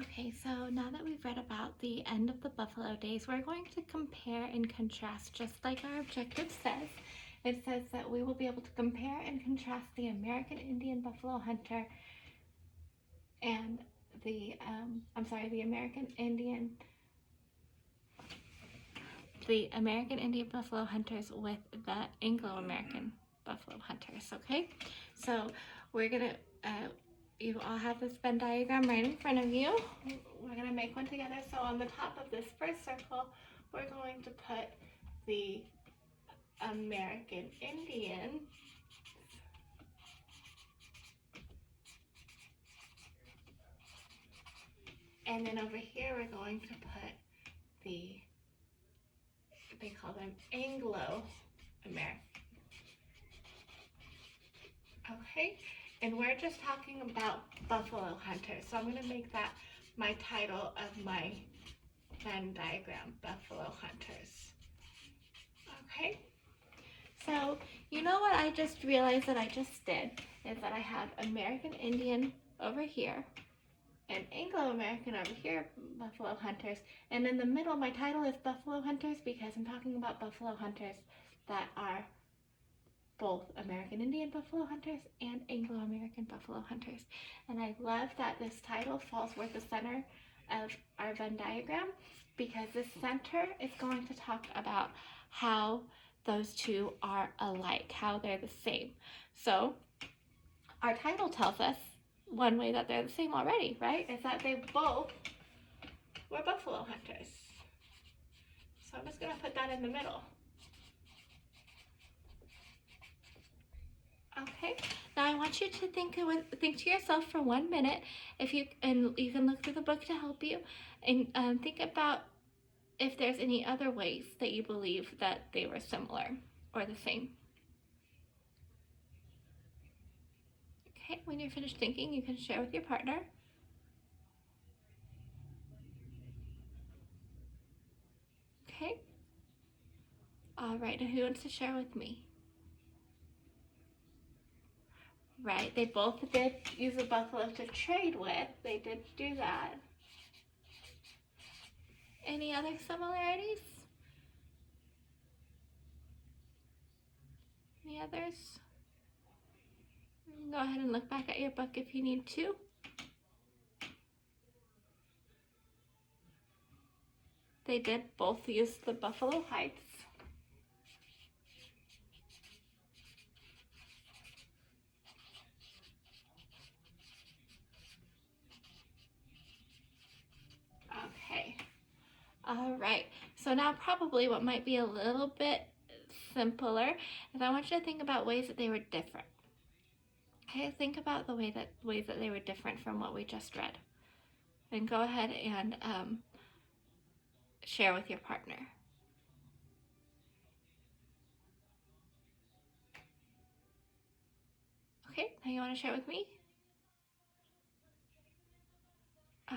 Okay, so now that we've read about the end of the buffalo days, we're going to compare and contrast just like our objective says. It says that we will be able to compare and contrast the American Indian buffalo hunter and the American Indian buffalo hunters with the Anglo-American buffalo hunters. Okay, so we're gonna you all have this Venn diagram right in front of you. We're gonna make one together. So on the top of this first circle, we're going to put the American Indian. And then over here, we're going to put they call them Anglo-American. Okay, and we're just talking about buffalo hunters. So I'm going to make that my title of my Venn diagram, buffalo hunters. Okay, so you know what I just realized that I just did is that I have American Indian over here and Anglo-American over here, buffalo hunters, and in the middle my title is buffalo hunters because I'm talking about buffalo hunters that are both American Indian buffalo hunters and Anglo-American buffalo hunters. And I love that this title falls where the center of our Venn diagram, because the center is going to talk about how those two are alike, how they're the same. So our title tells us one way that they're the same already, right? Is that they both were buffalo hunters. So I'm just going to put that in the middle. Okay, now I want you to think to yourself for 1 minute, you can look through the book to help you, and think about if there's any other ways that you believe that they were similar or the same. Okay, when you're finished thinking, you can share with your partner. Okay. All right, and who wants to share with me? Right, they both did use a buffalo to trade with. They did do that. Any other similarities? Any others? Go ahead and look back at your book if you need to. They did both use the buffalo hides. Okay. All right. So now probably what might be a little bit simpler is I want you to think about ways that they were different. Okay, think about the ways that they were different from what we just read. And go ahead and share with your partner. Okay, now you want to share with me?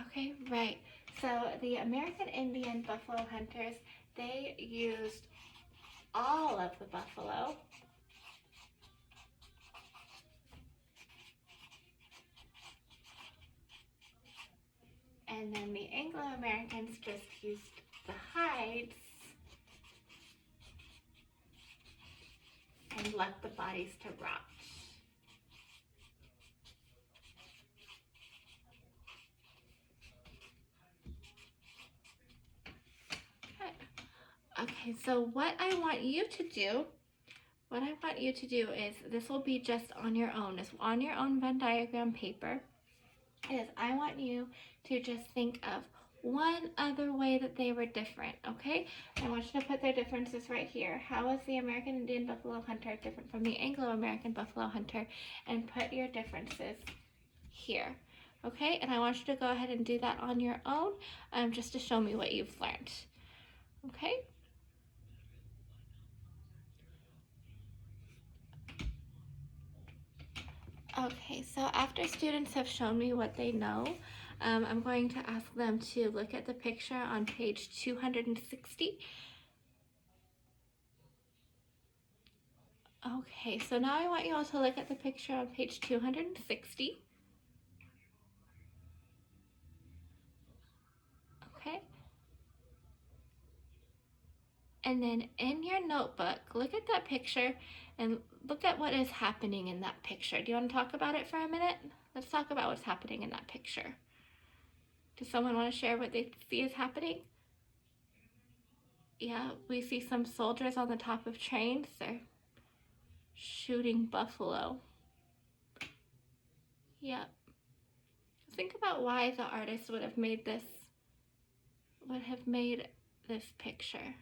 Okay, right. So the American Indian buffalo hunters, they used all of the buffalo. And then the Anglo-Americans just used the hides and left the bodies to rot. Okay, so what I want you to do is, this will be just on your own, it's on your own Venn diagram paper, is I want you to just think of one other way that they were different, okay? I want you to put their differences right here. How is the American Indian buffalo hunter different from the Anglo-American buffalo hunter? And put your differences here, okay? And I want you to go ahead and do that on your own, just to show me what you've learned, okay? Okay, so after students have shown me what they know, I'm going to ask them to look at the picture on page 260. Okay, so now I want you all to look at the picture on page 260. okay? And then in your notebook, look at that picture and look at what is happening in that picture. Do you want to talk about it for a minute? Let's talk about what's happening in that picture. Does someone want to share what they see is happening? Yeah, we see some soldiers on the top of trains. They're shooting buffalo. Yep. Think about why the artist would have made this picture.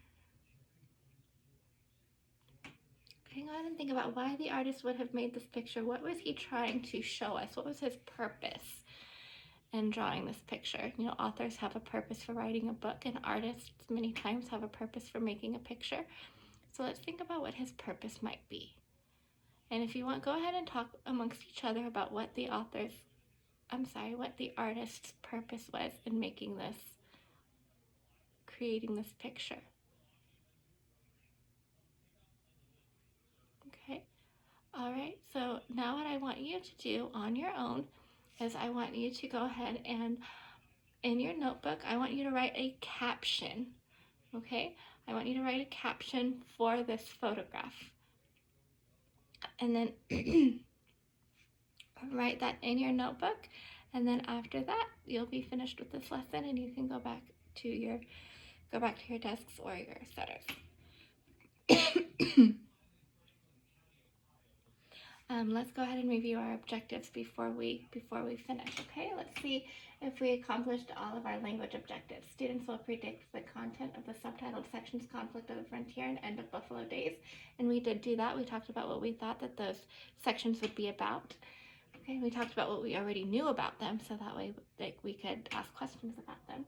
Okay, go ahead and think about why the artist would have made this picture. What was he trying to show us? What was his purpose in drawing this picture? You know, authors have a purpose for writing a book, and artists many times have a purpose for making a picture. So let's think about what his purpose might be. And if you want, go ahead and talk amongst each other about what the artist's purpose was in creating this picture. Okay. All right, so now what I want you to do on your own is I want you to go ahead and in your notebook, I want you to write a caption, okay? I want you to write a caption for this photograph. And then write that in your notebook. And then after that, you'll be finished with this lesson and you can go back to your desks or your setters. Let's go ahead and review our objectives before we finish, okay? Let's see if we accomplished all of our language objectives. Students will predict the content of the subtitled sections, Conflict of the Frontier and End of Buffalo Days. And we did do that. We talked about what we thought that those sections would be about. Okay, we talked about what we already knew about them, so that way we could ask questions about them.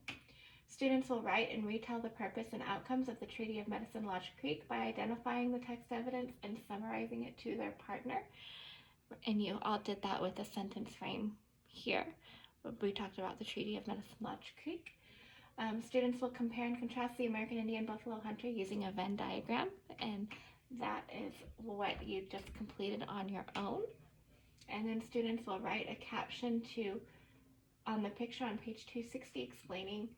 Students will write and retell the purpose and outcomes of the Treaty of Medicine Lodge Creek by identifying the text evidence and summarizing it to their partner. And you all did that with a sentence frame here. We talked about the Treaty of Medicine Lodge Creek. Students will compare and contrast the American Indian Buffalo Hunter using a Venn diagram, and that is what you just completed on your own. And then students will write a caption on the picture on page 260 explaining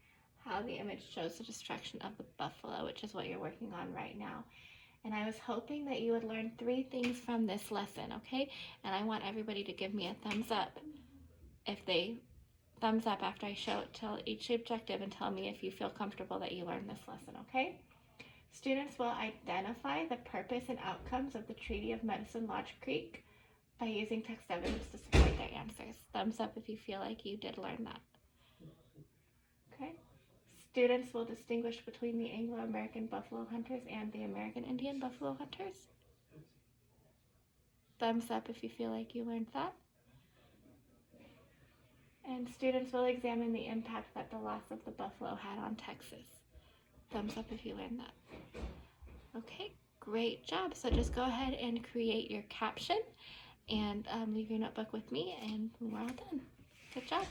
how the image shows the destruction of the buffalo, which is what you're working on right now. And I was hoping that you would learn 3 things from this lesson, okay? And I want everybody to give me a thumbs up thumbs up after I show it till each objective and tell me if you feel comfortable that you learned this lesson, okay? Students will identify the purpose and outcomes of the Treaty of Medicine Lodge Creek by using text evidence to support their answers. Thumbs up if you feel like you did learn that. Okay. Students will distinguish between the Anglo-American buffalo hunters and the American Indian buffalo hunters. Thumbs up if you feel like you learned that. And students will examine the impact that the loss of the buffalo had on Texas. Thumbs up if you learned that. Okay, great job. So just go ahead and create your caption and leave your notebook with me, and we're all done. Good job.